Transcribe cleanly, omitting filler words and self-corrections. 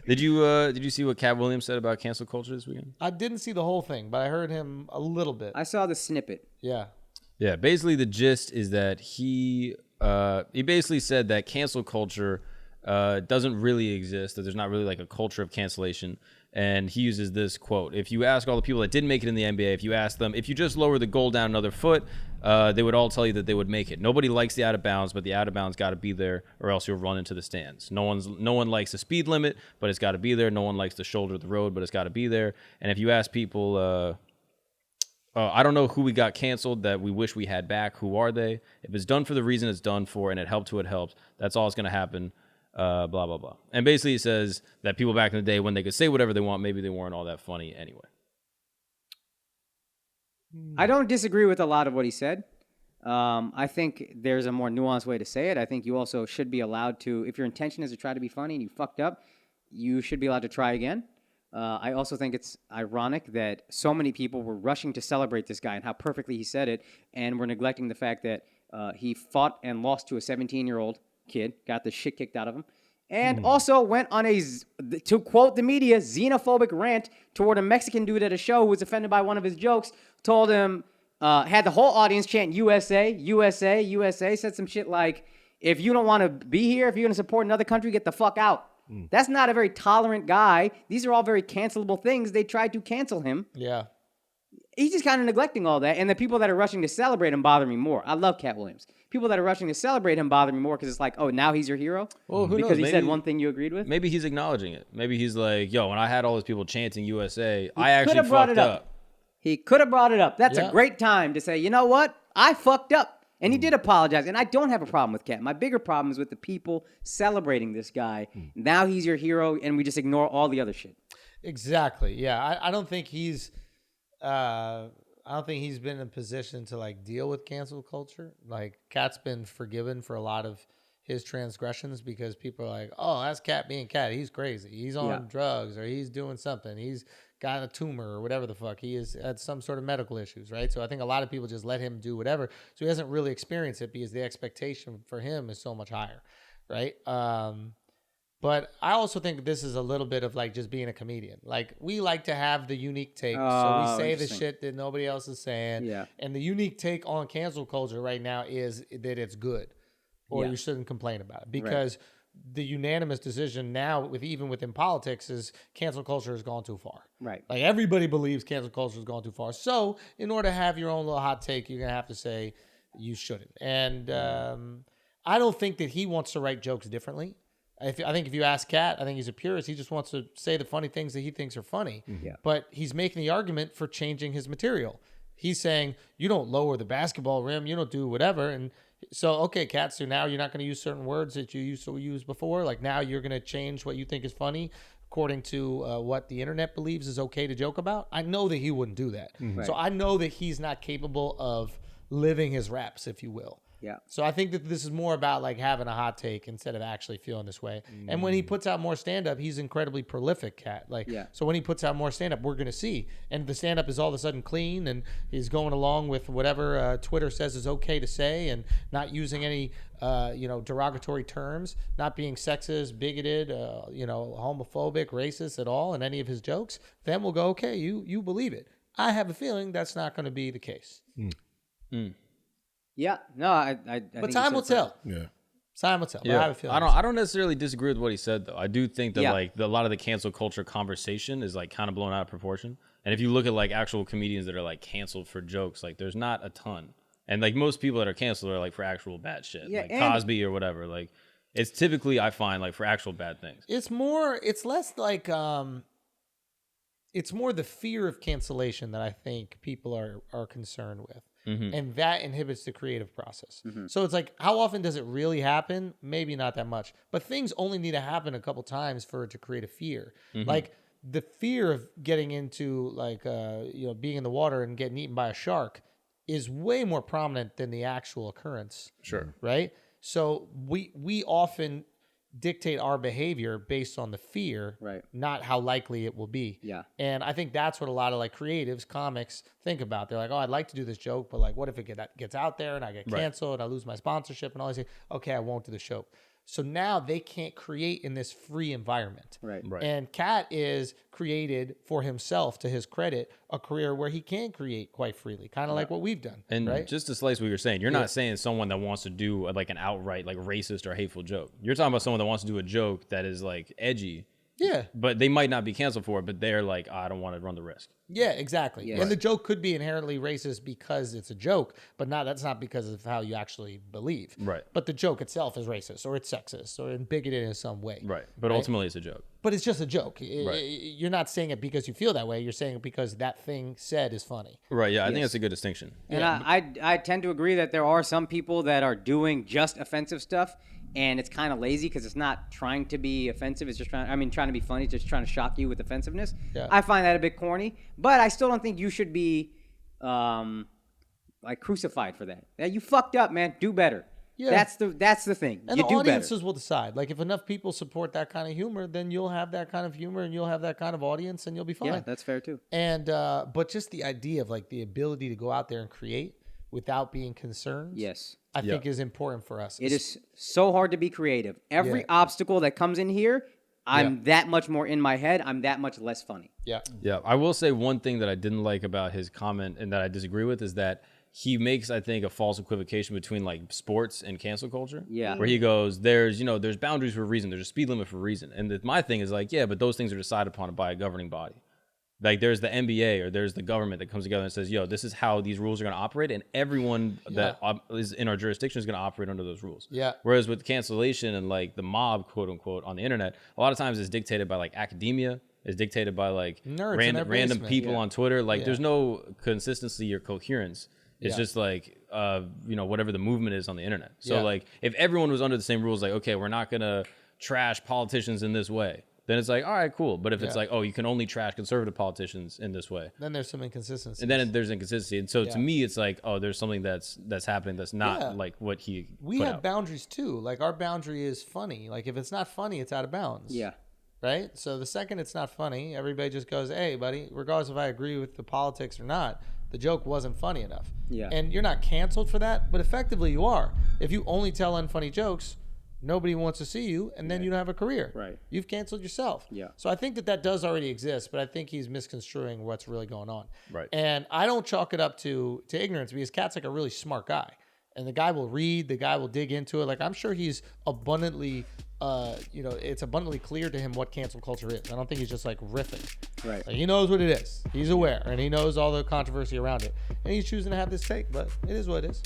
Did you see what Katt Williams said about cancel culture this weekend? I didn't see the whole thing, but I heard him a little bit. I saw the snippet. Yeah. Yeah, basically the gist is that he basically said that cancel culture doesn't really exist, that there's not really like a culture of cancellation. And he uses this quote: if you ask all the people that didn't make it in the NBA, if you ask them, if you just lower the goal down another foot, they would all tell you that they would make it. Nobody likes the out of bounds, but the out of bounds got to be there or else you'll run into the stands. No one likes the speed limit, but it's got to be there. No one likes the shoulder of the road, but it's got to be there. And if you ask people, I don't know who we got canceled that we wish we had back. Who are they? If it's done for the reason it's done for and it helped who it helped, that's all that's going to happen. Blah, blah, blah. And basically it says that people back in the day, when they could say whatever they want, maybe they weren't all that funny anyway. I don't disagree with a lot of what he said. I think there's a more nuanced way to say it. I think you also should be allowed to, if your intention is to try to be funny and you fucked up, you should be allowed to try again. I also think it's ironic that so many people were rushing to celebrate this guy and how perfectly he said it, and were neglecting the fact that he fought and lost to a 17-year-old kid, got the shit kicked out of him, and also went on a, to quote the media, xenophobic rant toward a Mexican dude at a show who was offended by one of his jokes, told him, had the whole audience chant USA, USA, USA, said some shit like, if you don't want to be here, if you're going to support another country, get the fuck out. That's not a very tolerant guy. These are all very cancelable things. They tried to cancel him. Yeah. He's just kind of neglecting all that. And the people that are rushing to celebrate him bother me more. I love Katt Williams. People that are rushing to celebrate him bother me more because it's like, oh, now he's your hero? Well, who because knows? he Maybe, said one thing you agreed with? Maybe he's acknowledging it. Maybe he's like, yo, when I had all those people chanting USA, I actually fucked up. He could have brought it up. That's a great time to say, you know what? I fucked up. And he did apologize. And I don't have a problem with Katt. My bigger problem is with the people celebrating this guy. Now he's your hero, and we just ignore all the other shit. Exactly. Yeah. I don't think he's been in a position to like deal with cancel culture. Like Katt's been forgiven for a lot of his transgressions because people are like, oh, that's Katt being Katt. He's crazy. He's on drugs or he's doing something. He's got a tumor or whatever the fuck. He has had some sort of medical issues, right? So I think a lot of people just let him do whatever. So he hasn't really experienced it because the expectation for him is so much higher, right? But I also think this is a little bit of like just being a comedian. Like we like to have the unique take. So we say the shit that nobody else is saying. Yeah. And the unique take on cancel culture right now is that it's good. Or you shouldn't complain about it. Because the unanimous decision now, even within politics, is cancel culture has gone too far. Right. Like everybody believes cancel culture has gone too far. So in order to have your own little hot take, you're going to have to say you shouldn't. And I don't think that he wants to write jokes differently. I think if you ask Katt, I think he's a purist. He just wants to say the funny things that he thinks are funny. Yeah. But he's making the argument for changing his material. He's saying, you don't lower the basketball rim, you don't do whatever. And so, okay, Katt, so now you're not going to use certain words that you used to use before. Like now you're going to change what you think is funny according to what the internet believes is okay to joke about. I know that he wouldn't do that. Right. So I know that he's not capable of living his raps, if you will. Yeah. So I think that this is more about like having a hot take instead of actually feeling this way. And when he puts out more stand-up, he's incredibly prolific, Katt. Like, so when he puts out more stand-up, we're going to see. And the stand-up is all of a sudden clean and he's going along with whatever Twitter says is okay to say and not using any, derogatory terms, not being sexist, bigoted, homophobic, racist at all in any of his jokes. Then we'll go, okay, you believe it. I have a feeling that's not going to be the case. Yeah, no, I but time will tell. Yeah, time will tell. Yeah, I have a feeling. I don't necessarily disagree with what he said though. I do think that like a lot of the cancel culture conversation is like kind of blown out of proportion. And if you look at like actual comedians that are like canceled for jokes, like there's not a ton. And like most people that are canceled are like for actual bad shit, like Cosby or whatever. Like it's typically I find like for actual bad things. It's less like it's more the fear of cancellation that I think people are concerned with. Mm-hmm. And that inhibits the creative process. Mm-hmm. So it's like, how often does it really happen? Maybe not that much. But things only need to happen a couple times for it to create a fear. Mm-hmm. Like the fear of getting into like, being in the water and getting eaten by a shark is way more prominent than the actual occurrence. Sure. Right? So we often dictate our behavior based on the fear, right? Not how likely it will be. Yeah. And I think that's what a lot of like creatives, comics think about. They're like, oh, I'd like to do this joke, but like, what if it gets out there and I get canceled and I lose my sponsorship and all this? Okay, I won't do the show. So now they can't create in this free environment. Right. And Katt is created for himself, to his credit, a career where he can create quite freely, kind of like what we've done. And right? just to slice what you're saying, you're not saying someone that wants to do like an outright like racist or hateful joke. You're talking about someone that wants to do a joke that is like edgy. Yeah. But they might not be canceled for it, but they're like, I don't want to run the risk. Yeah, exactly. Yes. And the joke could be inherently racist because it's a joke, but that's not because of how you actually believe. Right. But the joke itself is racist or it's sexist or bigoted in some way. Right. But ultimately it's a joke. But it's just a joke. You're not saying it because you feel that way. You're saying it because that thing said is funny. Right. Yeah. I think that's a good distinction. And I tend to agree that there are some people that are doing just offensive stuff, and it's kind of lazy because it's not trying to be offensive. It's just trying to be funny, just trying to shock you with offensiveness. Yeah. I find that a bit corny, but I still don't think you should be like crucified for that. Yeah, you fucked up, man. Do better. Yeah. That's the thing. And you the do audiences better. will decide. Like if enough people support that kind of humor, then you'll have that kind of humor and you'll have that kind of audience and you'll be fine. Yeah, that's fair too. And but just the idea of like the ability to go out there and create without being concerned. Yes. I think is important for us. It is so hard to be creative. Every obstacle that comes in here, I'm that much more in my head. I'm that much less funny. Yeah. Yeah. I will say one thing that I didn't like about his comment and that I disagree with is that he makes, I think, a false equivocation between like sports and cancel culture. Yeah. Where he goes, there's boundaries for a reason. There's a speed limit for a reason. And my thing is like, yeah, but those things are decided upon by a governing body. Like there's the NBA or there's the government that comes together and says, yo, this is how these rules are going to operate. And everyone that is in our jurisdiction is going to operate under those rules. Yeah. Whereas with cancellation and like the mob, quote unquote, on the internet, a lot of times it's dictated by like academia. It's dictated by like Nerds in their random basement. people on Twitter. Like there's no consistency or coherence. It's just like, whatever the movement is on the internet. So like if everyone was under the same rules, like, okay, we're not going to trash politicians in this way. Then it's like, all right, cool. But if it's like, oh, you can only trash conservative politicians in this way, Then there's some inconsistency. and then there's inconsistency. And so to me, it's like, oh, there's something that's happening that's not like what he we put have out. boundaries too. Like our boundary is funny. Like if it's not funny, it's out of bounds. Yeah. Right? So the second it's not funny, everybody just goes, hey, buddy, regardless if I agree with the politics or not, the joke wasn't funny enough. Yeah. And you're not canceled for that, but effectively you are. If you only tell unfunny jokes, nobody wants to see you, and then you don't have a career. Right. You've canceled yourself. Yeah. So I think that does already exist, but I think he's misconstruing what's really going on. Right. And I don't chalk it up to ignorance because Katt's like a really smart guy. And the guy will read, the guy will dig into it. Like I'm sure he's abundantly, it's abundantly clear to him what cancel culture is. I don't think he's just like riffing. Right. Like, he knows what it is. He's aware, and he knows all the controversy around it. And he's choosing to have this take, but it is what it is.